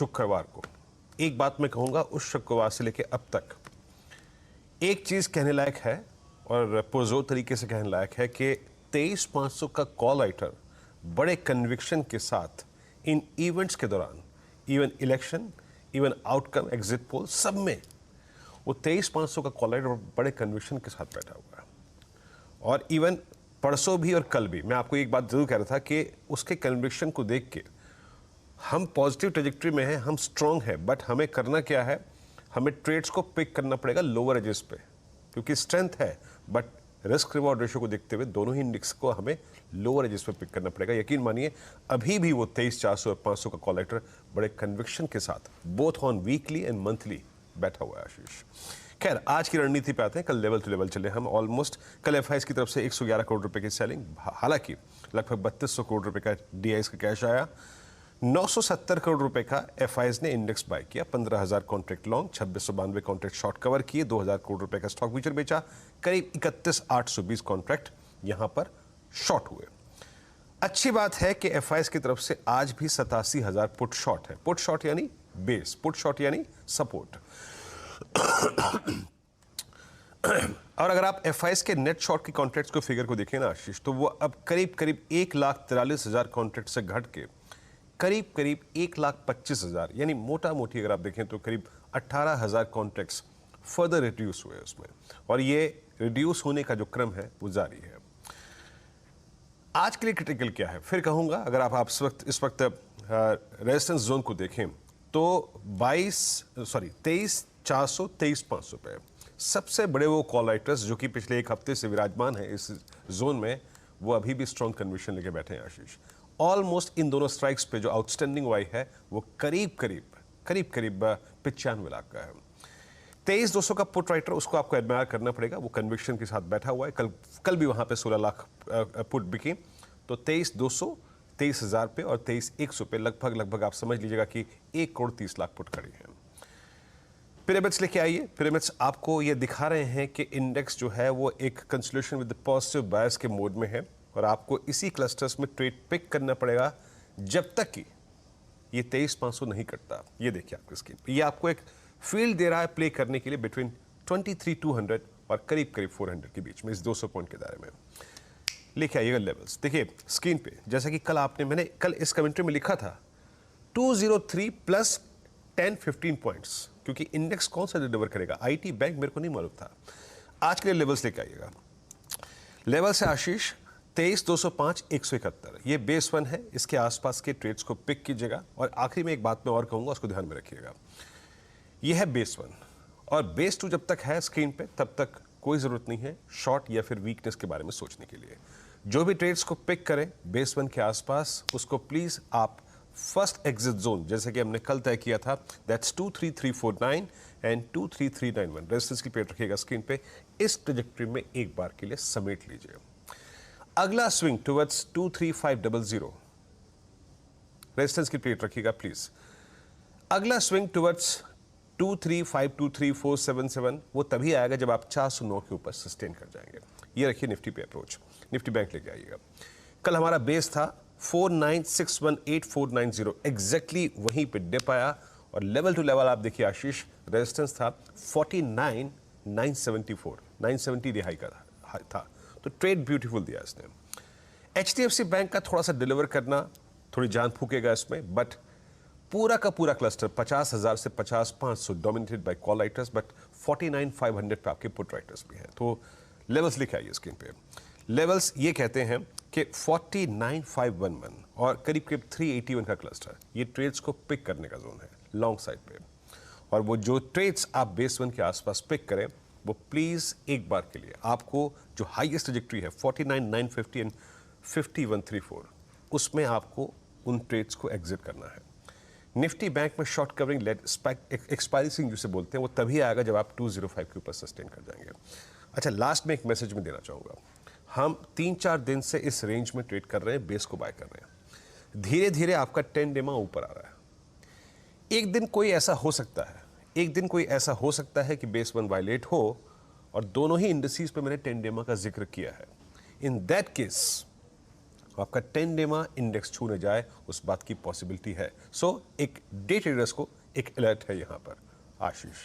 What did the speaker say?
शुक्रवार को, एक बात मैं कहूँगा उस शुक्रवार से लेकर अब तक एक चीज़ कहने लायक है और पुरजोर तरीके से कहने लायक है कि 23,500 का कॉल राइटर बड़े कन्विक्शन के साथ इन इवेंट्स के दौरान, even election, even outcome, exit poll, सब में वो 23,500 का कॉल राइटर बड़े कन्विक्शन के साथ बैठा हुआ है। और इवन परसों भी और कल भी मैं आपको एक बात जरूर कह रहा था कि उसके कन्विक्शन को देख के हम पॉजिटिव ट्रेजेक्ट्री में हैं, हम स्ट्रांग हैं, बट हमें करना क्या है, हमें ट्रेड्स को पिक करना पड़ेगा लोअर एजेस पे, क्योंकि स्ट्रेंथ है बट रिस्क रिवॉर्ड रेशियो को देखते हुए दोनों ही इंडेक्स को हमें लोअर एजेस पे पिक करना पड़ेगा। यकीन मानिए अभी भी वो 23,400 और 500 का कॉल राइटर बड़े कन्विक्शन के साथ both on weekly and monthly बैठा हुआ है आशीष। खैर आज की रणनीति पे आते हैं। कल लेवल टू लेवल चले हम ऑलमोस्ट। कल एफआईएस की तरफ से 111 करोड़ रुपए की सेलिंग, हालांकि लगभग 3200 करोड़ रुपए का डीआईएस का कैश आया। 970 करोड़ रुपए का एफआईएस ने इंडेक्स बाय किया। 15,000 contract long, 2692 contract short cover किए। 2,000 करोड़ रुपए का स्टॉक फ्यूचर बेचा। करीब 31,820 कॉन्ट्रैक्ट यहां पर शॉर्ट हुए। अच्छी बात है कि एफआईएस की तरफ से आज भी 87,000 पुट शॉर्ट है। पुट शॉर्ट यानी बेस, पुट शॉर्ट यानी सपोर्ट। और अगर आप एफआईएस के नेट शॉर्ट की कॉन्ट्रैक्ट्स को फिगर को देखें ना आशीष, तो वो अब करीब करीब 1,43,000 कॉन्ट्रैक्ट से घट के करीब करीब 1,25,000, यानी मोटा मोटी अगर आप देखें तो करीब 18,000 कॉन्ट्रैक्ट्स फर्दर रिड्यूस हुए उसमें। और ये रिड्यूस होने का जो क्रम है वो जारी है। आज के लिए क्रिटिकल क्या है फिर कहूंगा, अगर आप इस वक्त रेजिस्टेंस जोन को देखें तो 23,400 23,500 पे सबसे बड़े वो कॉल राइटर्स जो कि पिछले एक हफ्ते से विराजमान है इस जोन में, वो अभी भी स्ट्रॉन्ग कन्विक्शन लेके बैठे हैं आशीष। ऑलमोस्ट इन दोनों स्ट्राइक्स पे जो आउटस्टैंडिंग वाई है वो करीब करीब 95 लाख का है। 23,200 का पुट राइटर, उसको आपको एडमायर करना पड़ेगा, वो कन्विक्शन के साथ बैठा हुआ है। कल भी वहां पे 16 लाख पुट बिके। तो 23,200, 23,000 पे और 23,100 पे लगभग आप समझ लीजिएगा कि 1,30,00,000 पुट खड़ी है। पिरामिड्स लेके आइए। पिरामिड्स आपको ये दिखा रहे हैं कि इंडेक्स जो है वो एक कंसोलिडेशन विद पॉजिटिव बायस के मोड में है और आपको इसी क्लस्टर्स में ट्रेड पिक करना पड़ेगा जब तक कि ये 23,500 नहीं कटता। ये देखिए आपकी स्क्रीन पे, ये आपको एक फील्ड दे रहा है प्ले करने के लिए बिटवीन 23,200 और करीब 400 के बीच में, इस 200 पॉइंट के दायरे में। लेके आइएगा लेवल्स, देखिए स्क्रीन पे, जैसा कि मैंने कल इस कमेंट्री में लिखा था 203 प्लस 10-15 पॉइंट्स, क्योंकि इंडेक्स कौन सा डिलीवर करेगा, आईटी बैंक, मेरे को नहीं मालूम था। आज के लिए लेवल्स लेके आइएगा। लेवल से आशीष 23,205, 171, ये बेस 1 है। इसके आसपास के ट्रेड्स को पिक कीजिएगा। और आखिरी में एक बात मैं और कहूंगा, उसको ध्यान में रखिएगा। ये है बेस 1 और बेस 2 जब तक है स्क्रीन पे तब तक कोई जरूरत नहीं है शॉर्ट या फिर वीकनेस के बारे में सोचने के लिए। जो भी ट्रेड्स को पिक करें बेस 1 के आसपास, उसको प्लीज आप फर्स्ट एग्जिट जोन, जैसे कि हमने कल तय किया था, दैट्स 23349 एंड 23391, रेजिस्टेंस की प्लेट रखिएगा स्क्रीन पे। इस ट्रेजेक्टरी में एक बार के लिए समेट लीजिए। अगला स्विंग टुवर्ड्स 23500, रेजिस्टेंस की प्लेट रखिएगा प्लीज। अगला स्विंग टुवर्ड्स 23523,477, वो तभी आएगा जब आप 409 के ऊपर सस्टेन कर जाएंगे। ये रखिए निफ्टी पे अप्रोच। निफ्टी बैंक लेके आइएगा। कल हमारा बेस था 49618,490, एग्जैक्टली वहीं पे डिप आया और लेवल टू लेवल आप देखिए आशीष, रेजिस्टेंस था 49,974, 970 रिहाई का था। तो ट्रेड ब्यूटीफुल दिया इसने। एचडीएफसी बैंक का थोड़ा सा डिलीवर करना, थोड़ी जान फूकेगा इसमें, बट पूरा का पूरा क्लस्टर 50,000 से 50,500 dominated by call writers, but 49,500 पे आपके पुट राइटर्स भी हैं। तो लेवल्स लिखे आइए स्क्रीन पे। लेवल्स ये कहते हैं कि 49,511 और करीब करीब 381 का क्लस्टर, ये ट्रेड्स को पिक करने का जोन है लॉन्ग साइड पे। और वो जो ट्रेड्स आप बेस 1 के आसपास पिक करें, वो प्लीज एक बार के लिए आपको जो हाईएस्ट ट्रैजेक्टरी है 49,950 एंड 5134, उसमें आपको उन ट्रेड्स को एग्जिट करना है। निफ्टी बैंक में शॉर्ट कवरिंग लेट एक्सपायरी सिंग जिसे बोलते हैं, वो तभी आएगा जब आप 205 के ऊपर सस्टेन कर जाएंगे। अच्छा, लास्ट में एक मैसेज में देना चाहूँगा। हम 3-4 दिन से इस रेंज में ट्रेड कर रहे हैं, बेस को बाय कर रहे हैं। धीरे धीरे आपका 10 डे ऊपर आ रहा है। एक दिन कोई ऐसा हो सकता है कि बेस 1 वायलेट हो और दोनों ही इंडस्ट्रीज पे मैंने 10 डे का जिक्र किया है। इन दैट केस आपका 10 डेमा इंडेक्स छूने जाए, उस बात की पॉसिबिलिटी है। सो एक डे ट्रेडर्स को एक अलर्ट है यहाँ पर। आशीष।